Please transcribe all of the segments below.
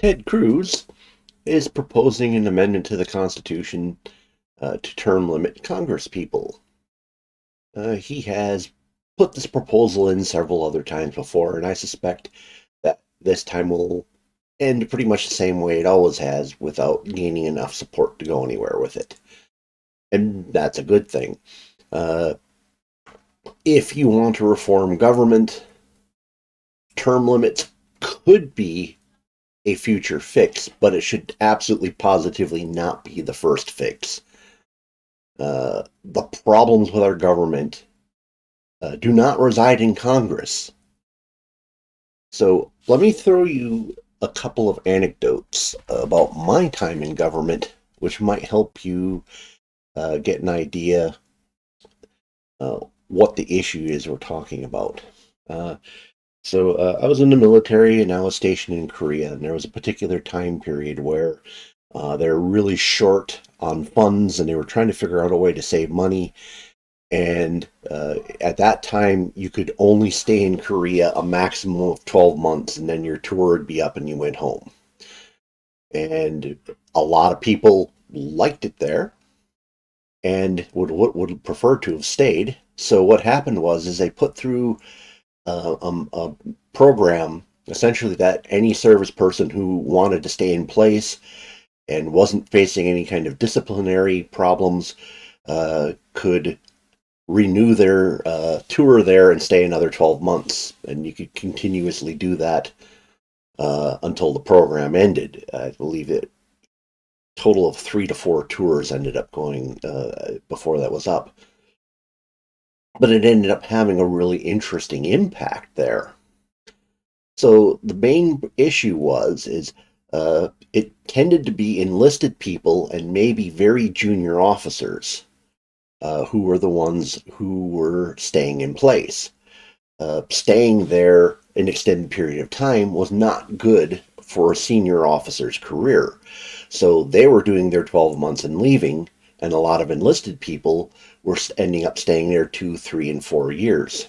Ted Cruz is proposing an amendment to the Constitution to term limit Congress people. He has put this proposal in several other times before, and I suspect that this time will end pretty much the same way it always has without gaining enough support to go anywhere with it. And that's a good thing. Uh, if you want to reform government, term limits could be a future fix, but it should absolutely positively not be the first fix. The problems with our government do not reside in Congress. So let me throw you a couple of anecdotes about my time in government, which might help you get an idea what the issue is we're talking about. Uh, I was in the military and I was stationed in Korea, and there was a particular time period where they were really short on funds and they were trying to figure out a way to save money. And at that time, you could only stay in Korea a maximum of 12 months, and then your tour would be up and you went home. And a lot of people liked it there and would prefer to have stayed. So what happened is they put through a program essentially that any service person who wanted to stay in place and wasn't facing any kind of disciplinary problems could renew their tour there and stay another 12 months. And you could continuously do that until the program ended. I believe it total of 3 to 4 tours ended up going before that was up. But it ended up having a really interesting impact there. So the main issue is it tended to be enlisted people and maybe very junior officers who were the ones who were staying in place. Staying there an extended period of time was not good for a senior officer's career. So they were doing their 12 months and leaving, and a lot of enlisted people were ending up staying there 2, 3, and 4 years.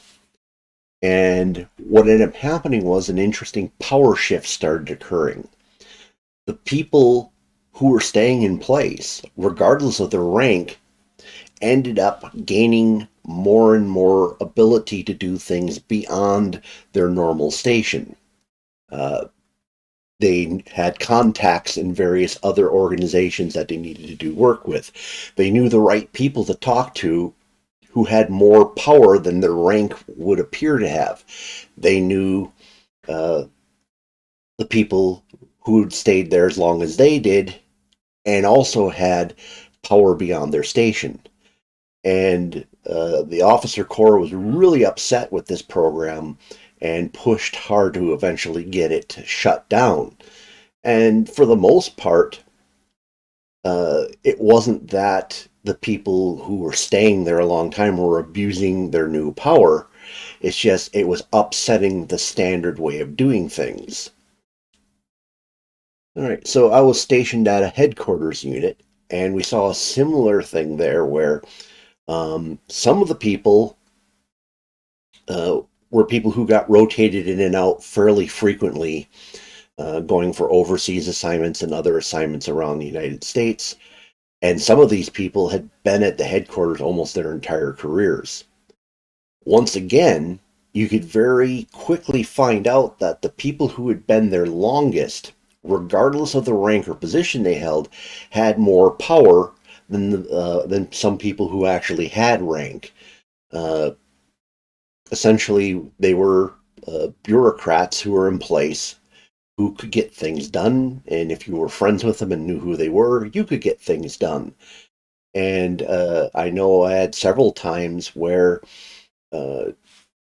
And what ended up happening was an interesting power shift started occurring. The people who were staying in place, regardless of their rank, ended up gaining more and more ability to do things beyond their normal station. They had contacts in various other organizations that they needed to do work with. They knew the right people to talk to who had more power than their rank would appear to have. They knew the people who had stayed there as long as they did and also had power beyond their station. And the officer corps was really upset with this program and pushed hard to eventually get it shut down. And for the most part, it wasn't that the people who were staying there a long time were abusing their new power. It's just it was upsetting the standard way of doing things. All right, so I was stationed at a headquarters unit, and we saw a similar thing there where some of the people were people who got rotated in and out fairly frequently, going for overseas assignments and other assignments around the United States. And some of these people had been at the headquarters almost their entire careers. Once again, you could very quickly find out that the people who had been there longest, regardless of the rank or position they held, had more power than some people who actually had rank. Essentially, they were bureaucrats who were in place who could get things done, and if you were friends with them and knew who they were, you could get things done. And I know I had several times where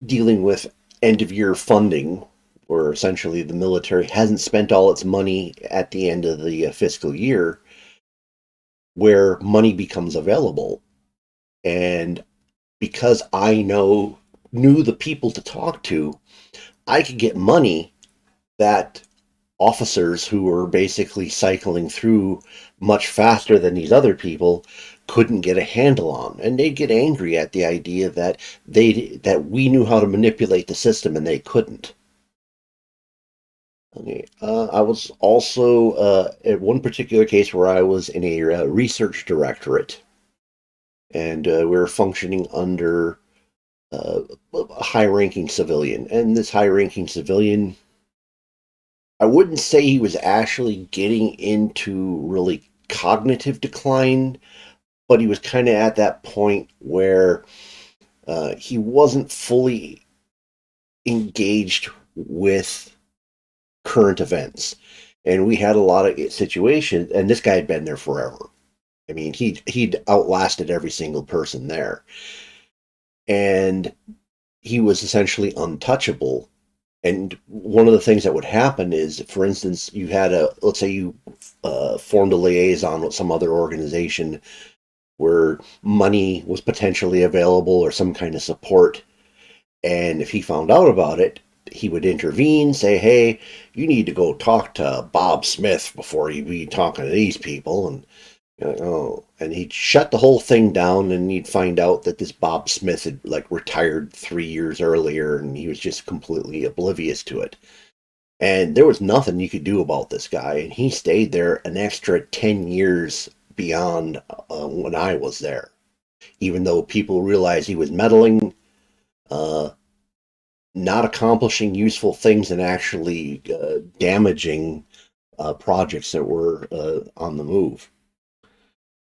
dealing with end of year funding, where essentially the military hasn't spent all its money at the end of the fiscal year, where money becomes available. And because I knew the people to talk to, I could get money that officers who were basically cycling through much faster than these other people couldn't get a handle on, and they'd get angry at the idea that we knew how to manipulate the system and they couldn't. Okay. I was also at one particular case where I was in a research directorate, and we were functioning under a high-ranking civilian. And this high-ranking civilian, I wouldn't say he was actually getting into really cognitive decline, but he was kind of at that point where he wasn't fully engaged with current events. And we had a lot of situations, and this guy had been there forever. I mean, he'd outlasted every single person there, and he was essentially untouchable. And one of the things that would happen is, for instance, you had let's say you formed a liaison with some other organization where money was potentially available or some kind of support. And if he found out about it, he would intervene, say, hey, you need to go talk to Bob Smith before you be talking to these people. And oh, and he'd shut the whole thing down, and he'd find out that this Bob Smith had like retired 3 years earlier, and he was just completely oblivious to it. And there was nothing you could do about this guy, and he stayed there an extra 10 years beyond when I was there. Even though people realized he was meddling, uh, not accomplishing useful things, and actually damaging projects that were on the move.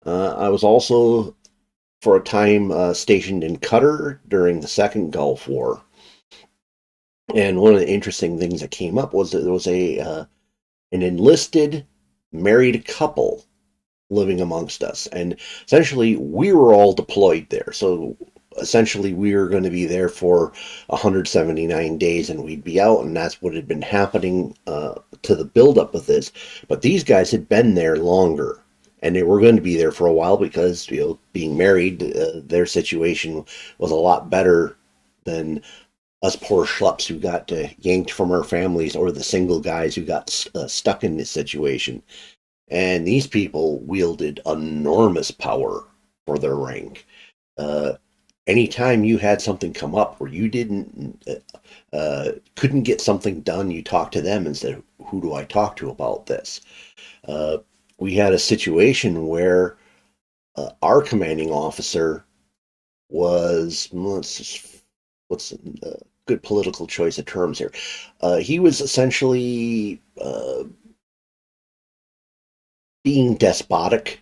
I was also, for a time, stationed in Qatar during the Second Gulf War. And one of the interesting things that came up was that there was an enlisted married couple living amongst us. And essentially, we were all deployed there. So essentially, we were going to be there for 179 days and we'd be out. And that's what had been happening to the buildup of this. But these guys had been there longer. And they were going to be there for a while because, being married, their situation was a lot better than us poor schleps who got yanked from our families, or the single guys who got stuck in this situation. And these people wielded enormous power for their rank. Uh, Anytime you had something come up where you didn't couldn't get something done, you talked to them and said, "Who do I talk to about this?" Uh, we had a situation where our commanding officer was, what's a good political choice of terms here. He was essentially being despotic,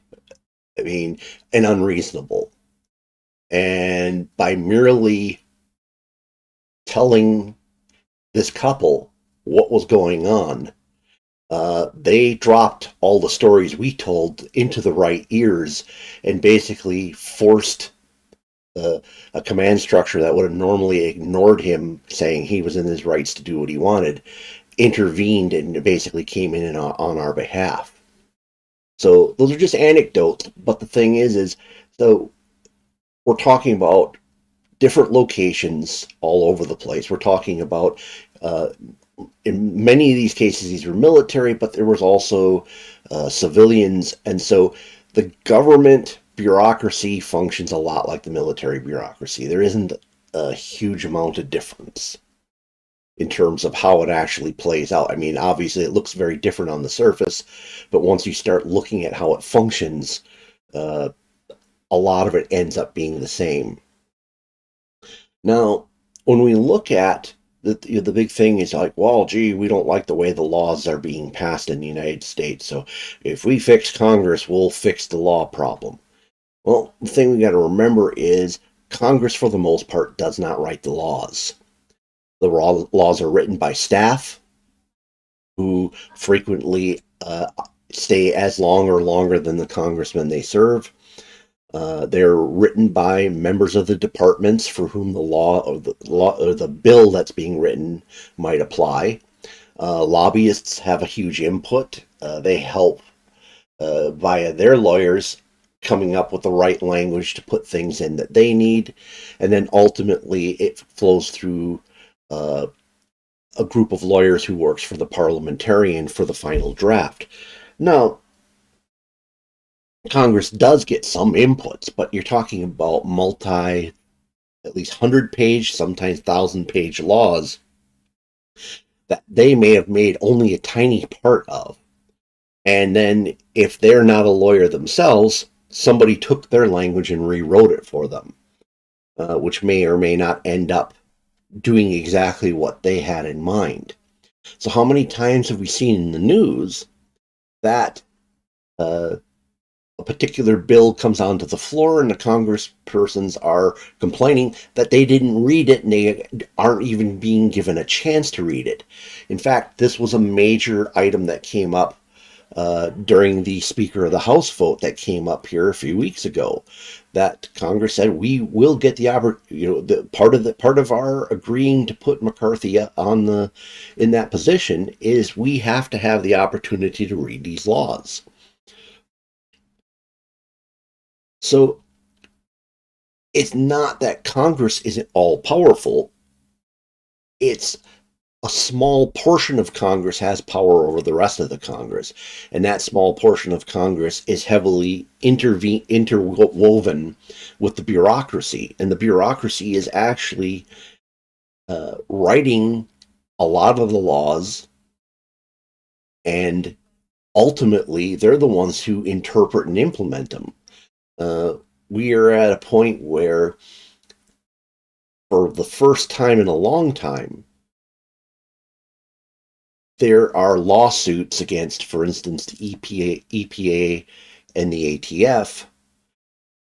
I mean, and unreasonable. And by merely telling this couple what was going on, they dropped all the stories we told into the right ears and basically forced a command structure that would have normally ignored him saying he was in his rights to do what he wanted, intervened and basically came in on our behalf. So those are just anecdotes, but the thing is so we're talking about different locations all over the place. We're talking about, in many of these cases, these were military, but there was also civilians. And so the government bureaucracy functions a lot like the military bureaucracy. There isn't a huge amount of difference in terms of how it actually plays out. I mean, obviously, it looks very different on the surface, but once you start looking at how it functions, uh, a lot of it ends up being the same. Now, when we look at the big thing is like, well, gee, we don't like the way the laws are being passed in the United States. So if we fix Congress, we'll fix the law problem. Well, the thing we got to remember is Congress, for the most part, does not write the laws. The laws are written by staff who frequently stay as long or longer than the congressmen they serve. They're written by members of the departments for whom the bill that's being written might apply. Lobbyists have a huge input. They help via their lawyers coming up with the right language to put things in that they need, and then ultimately it flows through uh, a group of lawyers who works for the parliamentarian for the final draft. Now, Congress does get some inputs, but you're talking about at least 100-page, sometimes 1,000-page laws that they may have made only a tiny part of. And then if they're not a lawyer themselves, somebody took their language and rewrote it for them, which may or may not end up doing exactly what they had in mind. So how many times have we seen in the news that a particular bill comes onto the floor and the congresspersons are complaining that they didn't read it and they aren't even being given a chance to read it? In fact, this was a major item that came up during the Speaker of the House vote that came up here a few weeks ago. That Congress said we will get the part of our agreeing to put McCarthy in that position is we have to have the opportunity to read these laws. So it's not that Congress isn't all powerful. It's a small portion of Congress has power over the rest of the Congress. And that small portion of Congress is heavily interwoven with the bureaucracy. And the bureaucracy is actually writing a lot of the laws, and ultimately they're the ones who interpret and implement them. We are at a point where, for the first time in a long time, there are lawsuits against, for instance, the EPA and the ATF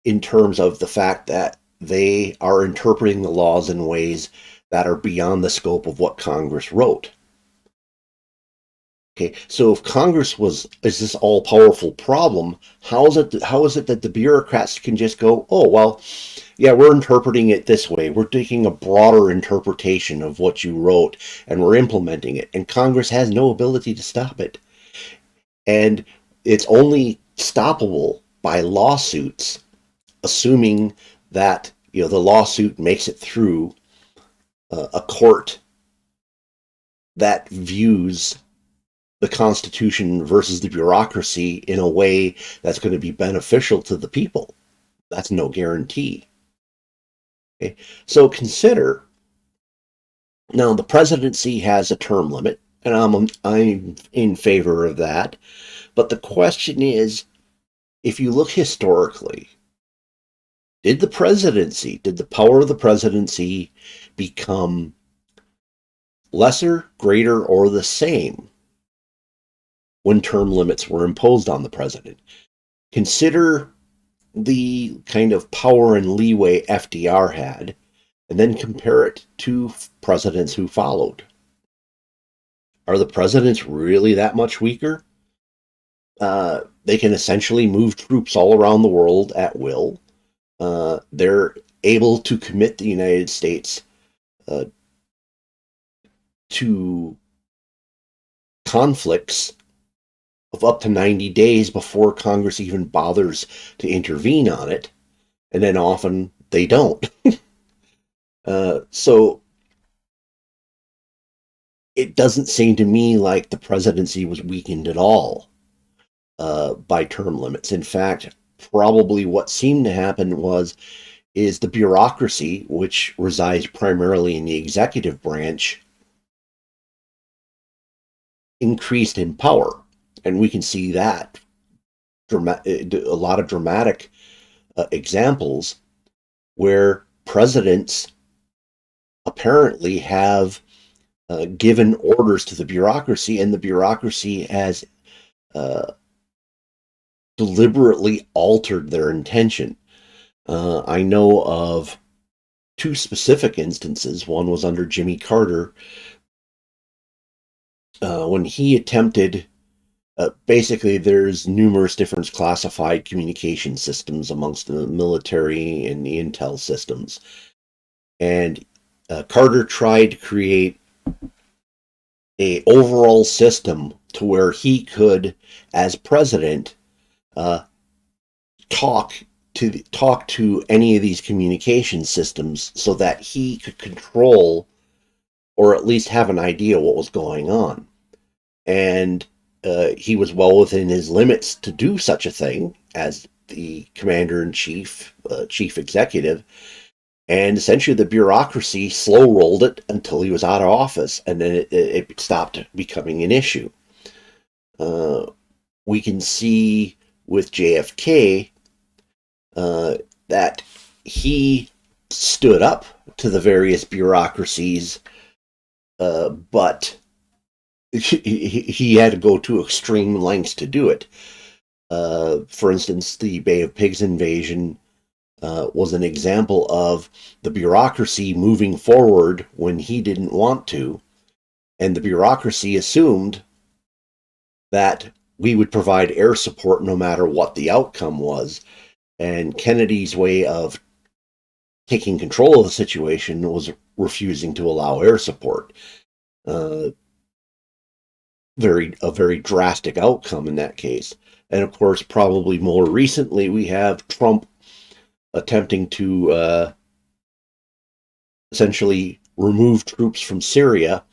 in terms of the fact that they are interpreting the laws in ways that are beyond the scope of what Congress wrote. Okay, so if Congress is this all-powerful problem, how is it that the bureaucrats can just go, oh, well, yeah, we're interpreting it this way. We're taking a broader interpretation of what you wrote, and we're implementing it. And Congress has no ability to stop it. And it's only stoppable by lawsuits, assuming that the lawsuit makes it through a court that views the Constitution versus the bureaucracy in a way that's going to be beneficial to the people. That's no guarantee. Okay? So consider, now the presidency has a term limit, and I'm in favor of that. But the question is, if you look historically, did the power of the presidency become lesser, greater, or the same when term limits were imposed on the president? Consider the kind of power and leeway FDR had, and then compare it to presidents who followed. Are the presidents really that much weaker? They can essentially move troops all around the world at will. They're able to commit the United States to conflicts of up to 90 days before Congress even bothers to intervene on it, and then often they don't. So it doesn't seem to me like the presidency was weakened at all by term limits. In fact, probably what seemed to happen is the bureaucracy, which resides primarily in the executive branch, increased in power. And we can see that a lot of dramatic examples where presidents apparently have given orders to the bureaucracy, and the bureaucracy has deliberately altered their intention. I know of two specific instances. One was under Jimmy Carter, when he attempted, basically there's numerous different classified communication systems amongst the military and the intel systems. And Carter tried to create a overall system to where he could, as president, talk to any of these communication systems so that he could control, or at least have an idea what was going on. And he was well within his limits to do such a thing as the commander-in-chief, chief executive. And essentially, the bureaucracy slow rolled it until he was out of office, and then it stopped becoming an issue. We can see with JFK that he stood up to the various bureaucracies, but he had to go to extreme lengths to do it. For instance, the Bay of Pigs invasion was an example of the bureaucracy moving forward when he didn't want to, and the bureaucracy assumed that we would provide air support no matter what the outcome was. And Kennedy's way of taking control of the situation was refusing to allow air support. A very drastic outcome in that case. And of course, probably more recently, we have Trump attempting to essentially remove troops from Syria,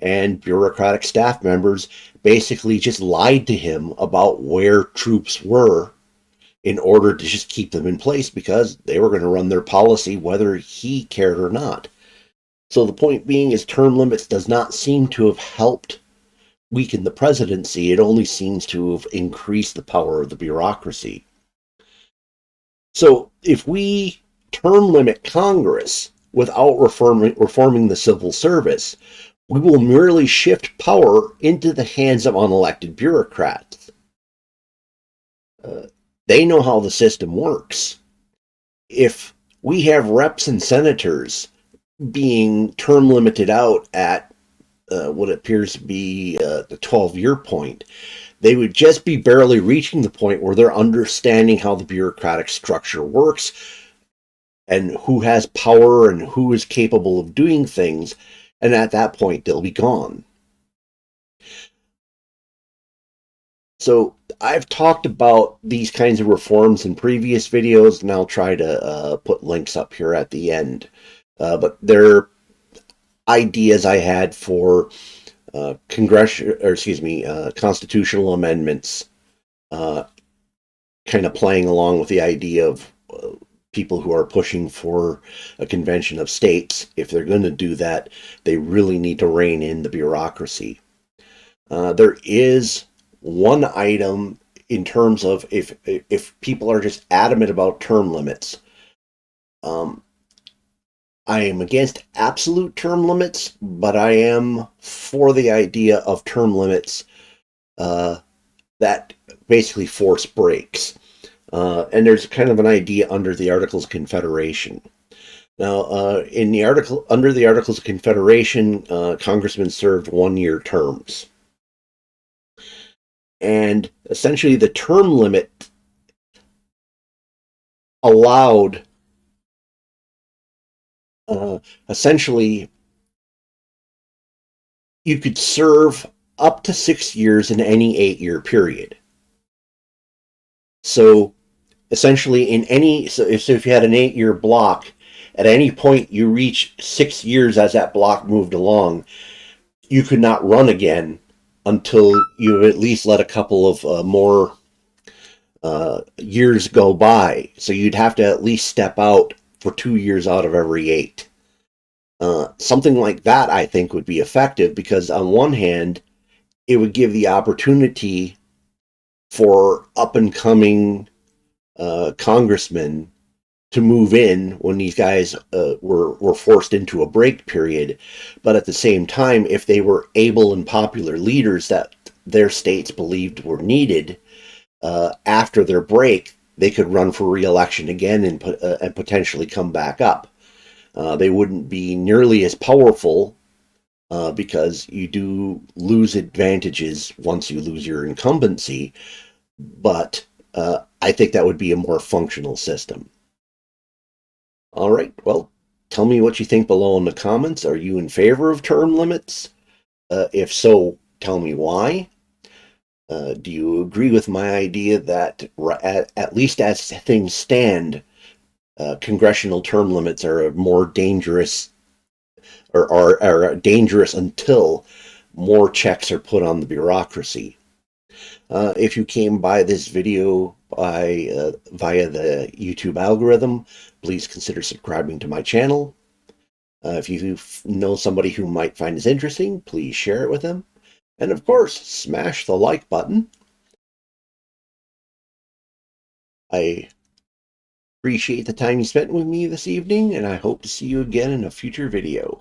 and bureaucratic staff members basically just lied to him about where troops were in order to just keep them in place because they were going to run their policy whether he cared or not. So the point being is term limits does not seem to have helped weaken the presidency. It only seems to have increased the power of the bureaucracy. So if we term limit Congress without reforming the civil service, we will merely shift power into the hands of unelected bureaucrats. They know how the system works. If we have reps and senators being term limited out at what appears to be the 12-year point, they would just be barely reaching the point where they're understanding how the bureaucratic structure works and who has power and who is capable of doing things, and at that point they'll be gone. So I've talked about these kinds of reforms in previous videos, and I'll try to put links up here at the end. But they're ideas I had for constitutional amendments, kind of playing along with the idea of people who are pushing for a convention of states. If they're going to do that, they really need to rein in the bureaucracy. There is one item in terms of if people are just adamant about term limits. I am against absolute term limits, but I am for the idea of term limits that basically force breaks. And there's kind of an idea under the Articles of Confederation. Now, under the Articles of Confederation, congressmen served one-year terms. And essentially the term limit allowed essentially you could serve up to 6 years in any 8-year period. So essentially if you had an 8-year block, at any point you reach 6 years as that block moved along, you could not run again until you at least let a couple of more years go by. So you'd have to at least step out for 2 years out of every 8. Something like that, I think, would be effective because on one hand, it would give the opportunity for up-and-coming congressmen to move in when these guys were forced into a break period. But at the same time, if they were able and popular leaders that their states believed were needed, after their break, they could run for re-election again and potentially come back up. They wouldn't be nearly as powerful because you do lose advantages once you lose your incumbency, but I think that would be a more functional system. All right, well, tell me what you think below in the comments. Are you in favor of term limits? If so, tell me why. Do you agree with my idea that at least as things stand, congressional term limits are more dangerous or are dangerous until more checks are put on the bureaucracy? If you came by this video via the YouTube algorithm, please consider subscribing to my channel. If you know somebody who might find this interesting, please share it with them. And of course, smash the like button. I appreciate the time you spent with me this evening, and I hope to see you again in a future video.